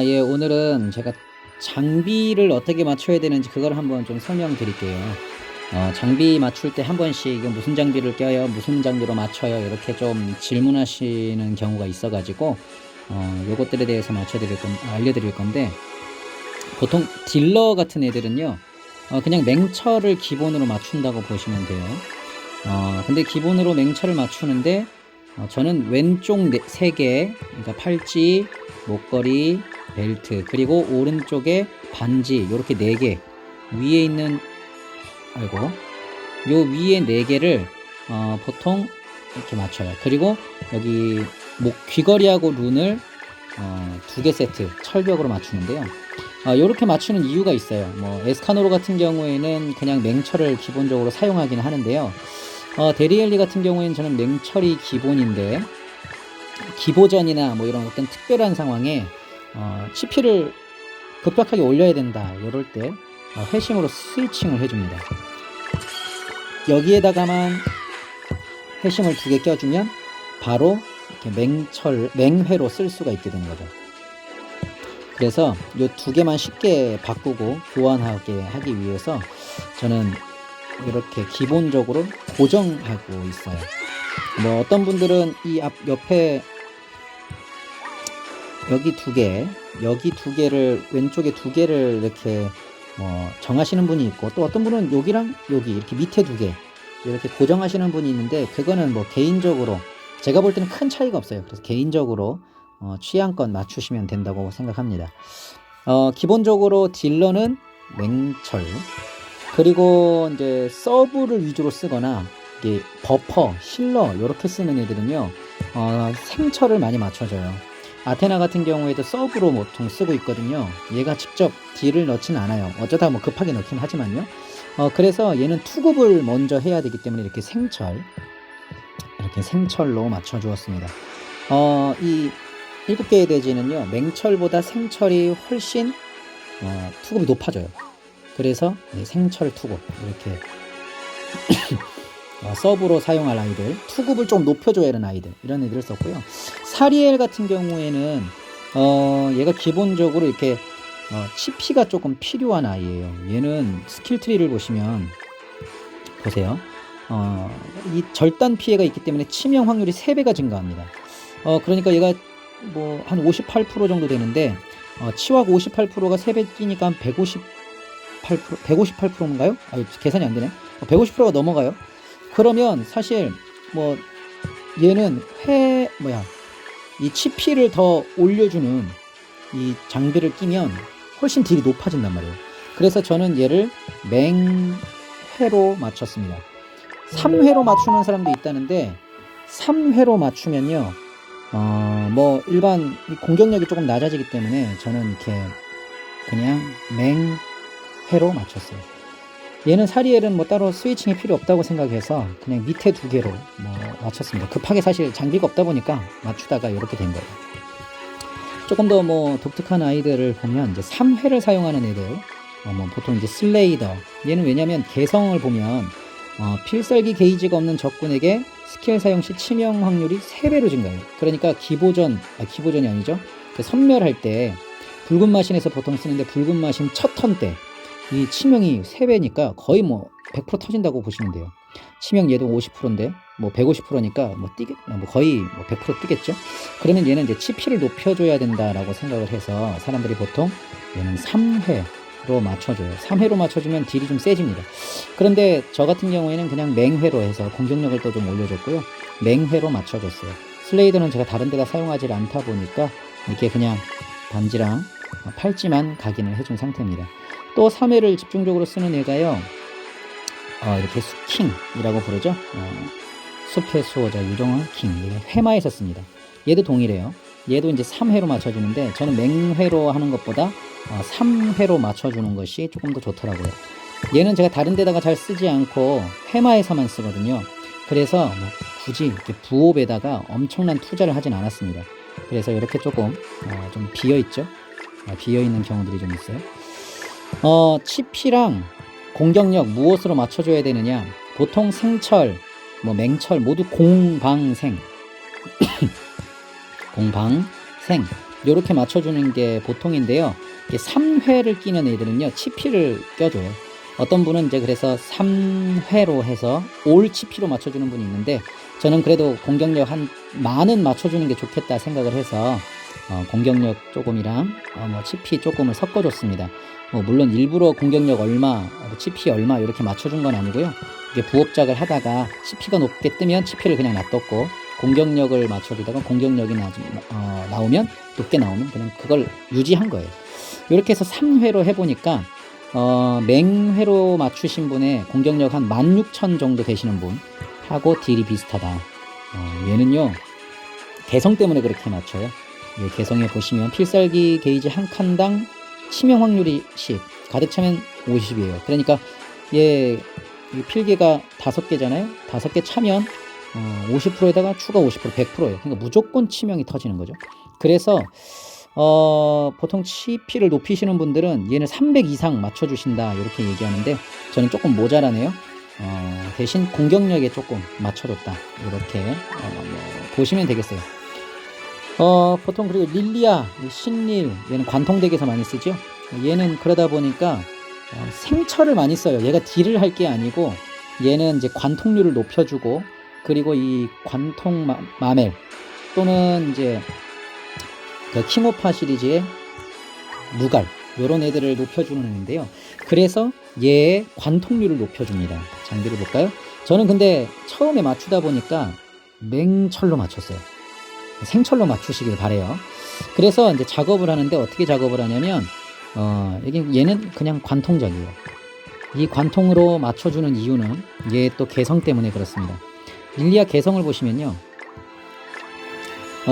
예, 오늘은 제가 장비를 어떻게 맞춰야 되는지 그걸 한번 좀 설명드릴게요. 장비 맞출 때 한 번씩 이거 무슨 장비를 껴요? 무슨 장비로 맞춰요? 이렇게 좀 질문하시는 경우가 있어가지고 요것들에 대해서 알려드릴 건데, 보통 딜러 같은 애들은요, 그냥 맹철을 기본으로 맞춘다고 보시면 돼요. 근데 기본으로 맹철을 맞추는데, 저는 왼쪽 3개, 그러니까 팔찌, 목걸이, 벨트, 그리고 오른쪽에 반지, 이렇게 4개, 위에 있는, 요 위에 4개를 보통 이렇게 맞춰요. 그리고 여기 귀걸이하고 룬을 2개 세트 철벽으로 맞추는데요. 이렇게 맞추는 이유가 있어요. 뭐 에스카노로 같은 경우에는 그냥 맹철을 기본적으로 사용하긴 하는데요. 데리엘리 같은 경우에는 저는 맹철이 기본인데, 기보전이나 뭐 이런 어떤 특별한 상황에 CP를 급격하게 올려야 된다, 이럴 때 회심으로 스위칭을 해줍니다. 여기에다가만 회심을 2개 껴주면 바로 이렇게 맹회로 쓸 수가 있게 되는 거죠. 그래서 이 2개만 쉽게 바꾸고 교환하게 하기 위해서 저는 이렇게 기본적으로 고정하고 있어요. 뭐 어떤 분들은 이 옆에 여기 2개, 여기 2개를, 왼쪽에 2개를 이렇게 정하시는 분이 있고, 또 어떤 분은 여기랑 여기 이렇게 밑에 2개 이렇게 고정하시는 분이 있는데, 그거는 뭐 개인적으로 제가 볼 때는 큰 차이가 없어요. 그래서 개인적으로 취향껏 맞추시면 된다고 생각합니다. 기본적으로 딜러는 맹철, 그리고 이제 서브를 위주로 쓰거나 이게 버퍼, 힐러 이렇게 쓰는 애들은요, 생철을 많이 맞춰줘요. 아테나 같은 경우에도 서브로 보통 쓰고 있거든요. 얘가 직접 딜을 넣진 않아요. 어쩌다 뭐 급하게 넣긴 하지만요. 그래서 얘는 투급을 먼저 해야 되기 때문에 이렇게 생철로 맞춰 주었습니다. 이 7개의 대지는요, 맹철보다 생철이 훨씬 투급이 높아져요. 그래서 생철 투급, 이렇게 서브로 사용할 아이들, 투급을 좀 높여줘야 하는 아이들, 이런 애들을 썼고요. 사리엘 같은 경우에는 얘가 기본적으로 이렇게 치피가 조금 필요한 아이예요. 얘는 스킬 트리를 보시면, 보세요. 이 절단 피해가 있기 때문에 치명 확률이 3배가 증가합니다. 그러니까 얘가 뭐 한 58% 정도 되는데, 치확 58%가 3배 뛰니까 한 158%인가요? 계산이 안 되네. 150%가 넘어가요. 그러면 사실 뭐 얘는 이 치피를 더 올려주는 이 장비를 끼면 훨씬 딜이 높아진단 말이에요. 그래서 저는 얘를 맹회로 맞췄습니다. 3회로 맞추는 사람도 있다는데, 3회로 맞추면요, 뭐 일반 공격력이 조금 낮아지기 때문에 저는 이렇게 그냥 맹회로 맞췄어요. 얘는 사리엘은 뭐 따로 스위칭이 필요 없다고 생각해서 그냥 밑에 2개로 뭐 맞췄습니다. 급하게 사실 장비가 없다 보니까 맞추다가 이렇게 된 거예요. 조금 더 뭐 독특한 아이들을 보면 이제 3회를 사용하는 애들, 뭐 보통 이제 슬레이더. 얘는 왜냐면 개성을 보면 필살기 게이지가 없는 적군에게 스킬 사용 시 치명 확률이 3배로 증가해요. 그러니까 기보전이 아니죠. 그 선멸할 때 붉은 마신에서 보통 쓰는데, 붉은 마신 첫 턴 때 이 치명이 3배니까 거의 뭐 100% 터진다고 보시면 돼요. 치명 얘도 50%인데 뭐 150%니까 뭐 거의 뭐 100% 뜨겠죠. 그러면 얘는 이제 치피를 높여줘야 된다라고 생각을 해서 사람들이 보통 얘는 3회로 맞춰줘요. 3회로 맞춰주면 딜이 좀 세집니다. 그런데 저 같은 경우에는 그냥 맹회로 해서 공격력을 또 좀 올려줬고요. 맹회로 맞춰줬어요. 슬레이더는 제가 다른 데다 사용하지 않다 보니까 이렇게 그냥 반지랑 팔찌만 각인을 해준 상태입니다. 또 3회를 집중적으로 쓰는 애가요, 이렇게 숲킹이라고 부르죠. 숲의 수호자 유정원 킹, 회마에서 씁니다. 얘도 동일해요. 얘도 이제 3회로 맞춰주는데, 저는 맹회로 하는 것보다 3회로 맞춰주는 것이 조금 더 좋더라고요. 얘는 제가 다른 데다가 잘 쓰지 않고 회마에서만 쓰거든요. 그래서 뭐 굳이 이렇게 부업에다가 엄청난 투자를 하진 않았습니다. 그래서 이렇게 조금 좀 비어있죠. 비어있는 경우들이 좀 있어요. 치피랑 공격력 무엇으로 맞춰줘야 되느냐? 보통 생철, 뭐 맹철 모두 공방생. 공방생. 요렇게 맞춰주는 게 보통인데요. 3회를 끼는 애들은요, 치피를 껴줘요. 어떤 분은 이제 그래서 3회로 해서 올 치피로 맞춰주는 분이 있는데, 저는 그래도 공격력 한 많은 맞춰주는 게 좋겠다 생각을 해서 공격력 조금이랑 뭐 치피 조금을 섞어줬습니다. 뭐 물론 일부러 공격력 얼마, 치피 얼마 이렇게 맞춰준 건 아니고요. 이게 부업작을 하다가 치피가 높게 뜨면 치피를 그냥 놔뒀고, 공격력을 맞춰주다가 공격력이 나오면 높게 나오면 그냥 그걸 유지한 거예요. 이렇게 해서 3회로 해보니까 맹회로 맞추신 분의 공격력 한 16,000 정도 되시는 분 하고 딜이 비슷하다. 얘는요, 개성 때문에 그렇게 맞춰요. 예, 개성에 보시면 필살기 게이지 한 칸당 치명 확률이 10, 가득 차면 50이에요. 그러니까 얘 필기가 5개잖아요. 5개 차면 50%에다가 추가 50%, 100%예요. 그러니까 무조건 치명이 터지는 거죠. 그래서 보통 CP를 높이시는 분들은 얘는 300 이상 맞춰주신다 이렇게 얘기하는데, 저는 조금 모자라네요. 대신 공격력에 조금 맞춰줬다 이렇게 보시면 되겠어요. 보통 그리고 릴리아, 신릴, 얘는 관통덱에서 많이 쓰죠. 얘는 그러다 보니까 생철을 많이 써요. 얘가 딜을 할 게 아니고 얘는 이제 관통률을 높여주고, 그리고 이 관통 마멜 또는 이제 그 킹오파 시리즈의 무갈, 요런 애들을 높여주는 애인데요. 그래서 얘의 관통률을 높여줍니다. 장비를 볼까요? 저는 근데 처음에 맞추다 보니까 맹철로 맞췄어요. 생철로 맞추시길 바래요. 그래서 이제 작업을 하는데 어떻게 작업을 하냐면 얘는 그냥 관통작이에요. 이 관통으로 맞춰주는 이유는 얘 또 개성 때문에 그렇습니다. 릴리아 개성을 보시면요,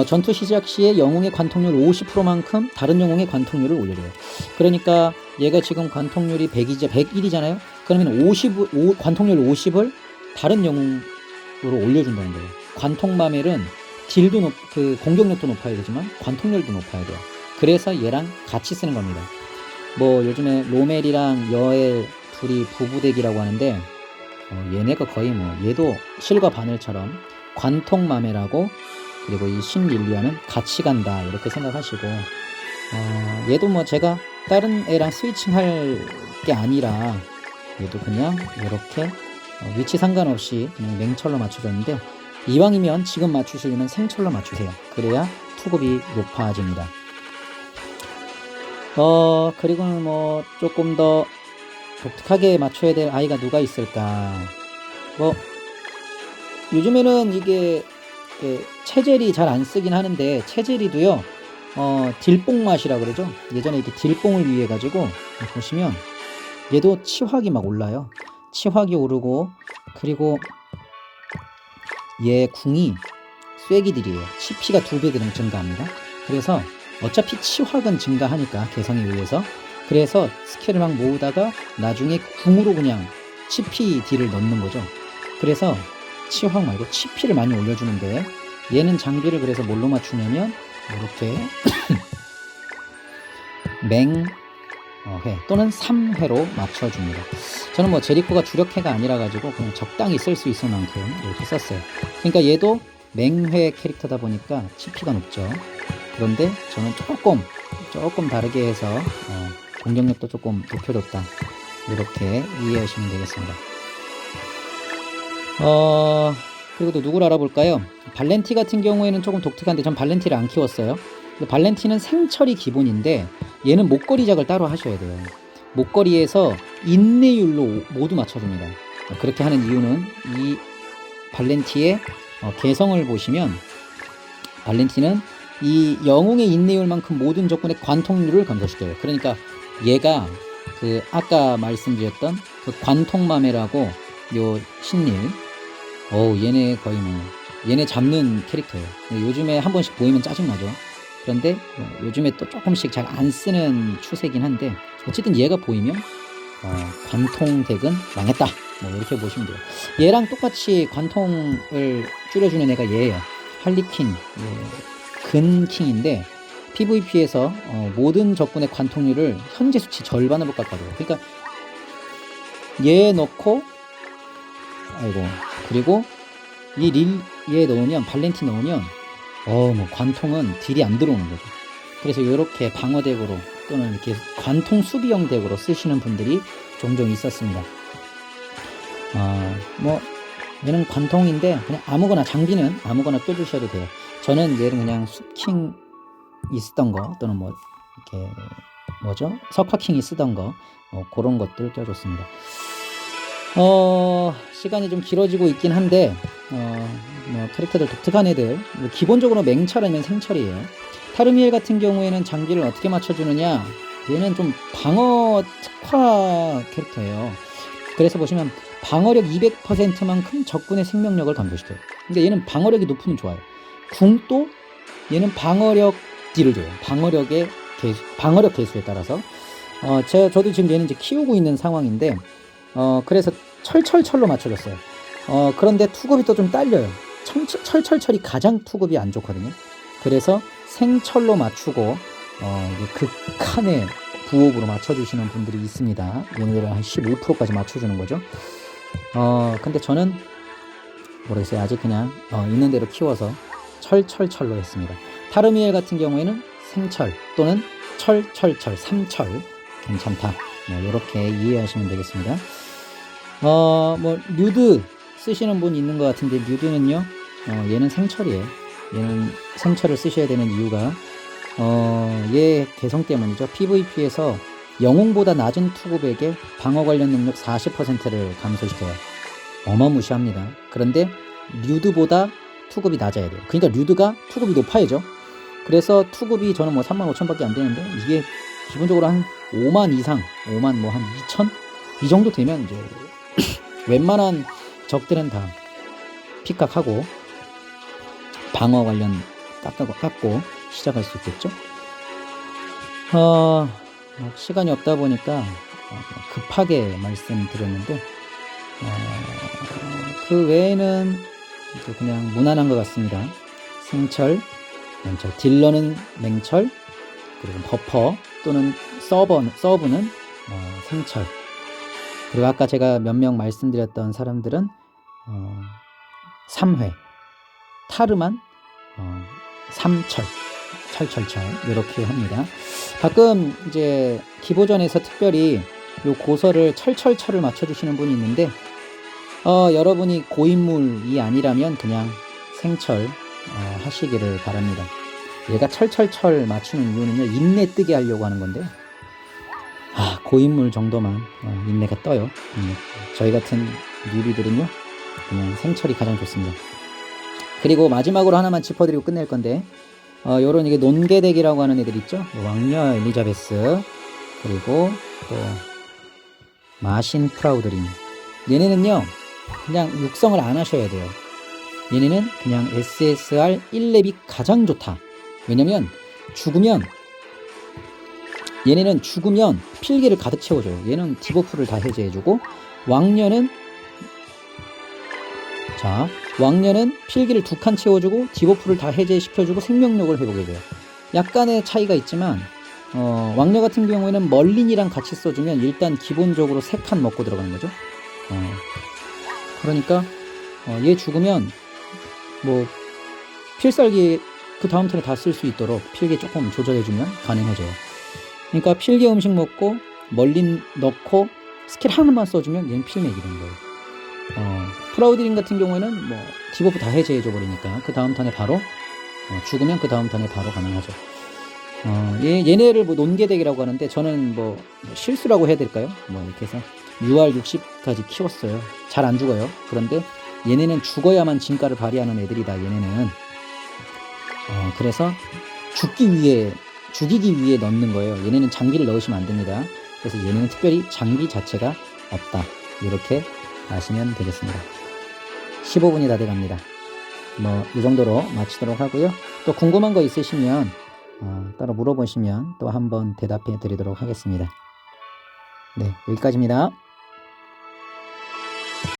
전투 시작 시에 영웅의 관통률 50%만큼 다른 영웅의 관통률을 올려줘요. 그러니까 얘가 지금 관통률이 101이잖아요. 그러면 관통률 50을 다른 영웅으로 올려준다는 거예요. 관통마멜은 딜도 그 공격력도 높아야 되지만 관통률도 높아야 돼요. 그래서 얘랑 같이 쓰는 겁니다. 뭐 요즘에 로멜이랑 여엘 둘이 부부덱이라고 하는데, 얘네가 거의 뭐 얘도 실과 바늘처럼 관통마멜하고 그리고 이 신릴리아는 같이 간다 이렇게 생각하시고, 얘도 뭐 제가 다른 애랑 스위칭 할 게 아니라 얘도 그냥 이렇게 위치 상관없이 그냥 맹철로 맞춰줬는데, 이왕이면 지금 맞추시려면 생철로 맞추세요. 그래야 투급이 높아집니다. 그리고 뭐 조금 더 독특하게 맞춰야 될 아이가 누가 있을까? 뭐 요즘에는 이게 체젤이 잘 안 쓰긴 하는데, 체젤이도요 딜뽕 맛이라 그러죠. 예전에 이렇게 딜뽕을 위해 가지고 보시면 얘도 치확이 막 올라요. 치확이 오르고, 그리고 얘 궁이 쐐기들이에요. 치피가 2배 증가합니다. 그래서 어차피 치확은 증가하니까 개성에 의해서, 그래서 스킬을 막 모으다가 나중에 궁으로 그냥 치피 딜을 넣는 거죠. 그래서 치확 말고 치피를 많이 올려주는데, 얘는 장비를 그래서 뭘로 맞추냐면 이렇게 맹회 또는 3회로 맞춰줍니다. 저는 뭐 제리코가 주력회가 아니라 가지고 그냥 적당히 쓸 수 있을 만큼 이렇게 썼어요. 그러니까 얘도 맹회 캐릭터다 보니까 CP가 높죠. 그런데 저는 조금 다르게 해서 공격력도 조금 높여줬다 이렇게 이해하시면 되겠습니다. 그리고 또 누구를 알아볼까요? 발렌티 같은 경우에는 조금 독특한데 전 발렌티를 안 키웠어요. 발렌티는 생철이 기본인데 얘는 목걸이작을 따로 하셔야 돼요. 목걸이에서 인내율로 모두 맞춰줍니다. 그렇게 하는 이유는 이 발렌티의 개성을 보시면, 발렌티는 이 영웅의 인내율만큼 모든 적군의 관통률을 감소시켜요. 그러니까 얘가 그 아까 말씀드렸던 그 관통마멜하고 요 신릴, 얘네 거의 뭐 얘네 잡는 캐릭터예요. 요즘에 한 번씩 보이면 짜증나죠. 그런데 요즘에 또 조금씩 잘 안 쓰는 추세긴 한데, 어쨌든 얘가 보이면 관통 덱은 망했다 뭐 이렇게 보시면 돼요. 얘랑 똑같이 관통을 줄여주는 애가 얘예요. 할리퀸, 근킹인데 PVP에서 모든 적군의 관통률을 현재 수치 절반으로 깎아줘요. 그러니까 얘 넣고, 그리고 이 릴에 넣으면, 발렌티 넣으면 뭐 관통은 딜이 안 들어오는 거죠. 그래서 이렇게 방어덱으로 또는 이렇게 관통 수비형 덱으로 쓰시는 분들이 종종 있었습니다. 뭐 얘는 관통인데 그냥 아무거나 장비는 아무거나 껴주셔도 돼요. 저는 얘는 그냥 숲킹이 쓰던 거 또는 뭐 이렇게 뭐죠? 석화킹이 쓰던 거 그런 것들 껴줬습니다. 시간이 좀 길어지고 있긴 한데 뭐 캐릭터들 독특한 애들 기본적으로 맹철 아니면 생철이에요. 타르미엘 같은 경우에는 장비를 어떻게 맞춰주느냐, 얘는 좀 방어 특화 캐릭터예요. 그래서 보시면 방어력 200%만큼 적군의 생명력을 감소시켜요. 근데 얘는 방어력이 높으면 좋아요. 궁도 얘는 방어력 딜을 줘요. 방어력 개수에 따라서 저도 지금 얘는 이제 키우고 있는 상황인데 그래서 철철철로 맞춰줬어요. 그런데 투급이 또 좀 딸려요. 철철철이 가장 투급이 안 좋거든요. 그래서 생철로 맞추고 극한의 부업으로 맞춰주시는 분들이 있습니다. 얘네들은 한 15%까지 맞춰주는 거죠. 근데 저는 모르겠어요. 아직 그냥 있는 대로 키워서 철철철로 했습니다. 타르미엘 같은 경우에는 생철 또는 철철철, 삼철 괜찮다. 이렇게 이해하시면 되겠습니다. 뭐 류드 쓰시는 분 있는 것 같은데 류드는요, 얘는 생철이에요. 얘는 생철을 쓰셔야 되는 이유가 얘 개성 때문이죠. PVP에서 영웅보다 낮은 투급에게 방어 관련 능력 40%를 감소시켜요. 어마무시합니다. 그런데 류드보다 투급이 낮아야 돼요. 그러니까 류드가 투급이 높아야죠. 그래서 투급이 저는 뭐 35,000밖에 안 되는데 이게 기본적으로 한 5만 이상, 5만 뭐 한 2천 이 정도 되면 이제 웬만한 적들은 다 픽각하고 방어 관련 깎고 시작할 수 있겠죠. 시간이 없다 보니까 급하게 말씀드렸는데 그 외에는 그냥 무난한 것 같습니다. 생철, 맹철, 딜러는 맹철, 그리고 버퍼 또는 서브는 생철, 그리고 아까 제가 몇 명 말씀드렸던 사람들은 3회, 타르만 3철, 철철철 이렇게 합니다. 가끔 이제 기보전에서 특별히 요 고서를 철철철을 맞춰주시는 분이 있는데 여러분이 고인물이 아니라면 그냥 생철 하시기를 바랍니다. 얘가 철철철 맞추는 이유는요, 인내 뜨게 하려고 하는 건데요. 고인물 정도만 인내가 떠요. 저희 같은 뉴비들은요 그냥 생철이 가장 좋습니다. 그리고 마지막으로 하나만 짚어드리고 끝낼 건데 요런 이게 논개덱이라고 하는 애들 있죠. 왕녀 엘리자베스, 그리고 또 마신 프라우드린, 얘네는요 그냥 육성을 안 하셔야 돼요. 얘네는 그냥 SSR 1렙이 가장 좋다. 왜냐면 얘네는 죽으면 필기를 가득 채워줘요. 얘는 디버프를 다 해제해주고, 왕녀는 필기를 2칸 채워주고 디버프를 다 해제시켜주고 생명력을 회복해줘요. 약간의 차이가 있지만 왕녀 같은 경우에는 멀린이랑 같이 써주면 일단 기본적으로 3칸 먹고 들어가는 거죠. 그러니까 얘 죽으면 뭐 필살기 그 다음 턴에 다 쓸 수 있도록 필기 조금 조절해주면 가능해져요. 그러니까 필기 음식 먹고 멀린 넣고 스킬 하나만 써주면 얘는 필맥이 되는 거예요. 프라우드린 같은 경우에는 뭐 디버프 다 해제해줘 버리니까 그 다음 턴에 바로 죽으면 그 다음 턴에 바로 가능하죠. 얘네를 뭐 논개덱이라고 하는데 저는 뭐 실수라고 해야 될까요? 뭐 이렇게 해서 UR 60까지 키웠어요. 잘 안 죽어요. 그런데 얘네는 죽어야만 진가를 발휘하는 애들이다. 얘네는 그래서 죽이기 위해 넣는 거예요. 얘네는 장비를 넣으시면 안 됩니다. 그래서 얘네는 특별히 장비 자체가 없다. 이렇게 아시면 되겠습니다. 15분이 다 돼갑니다. 뭐 이 정도로 마치도록 하고요. 또 궁금한 거 있으시면 따로 물어보시면 또 한번 대답해 드리도록 하겠습니다. 네, 여기까지입니다.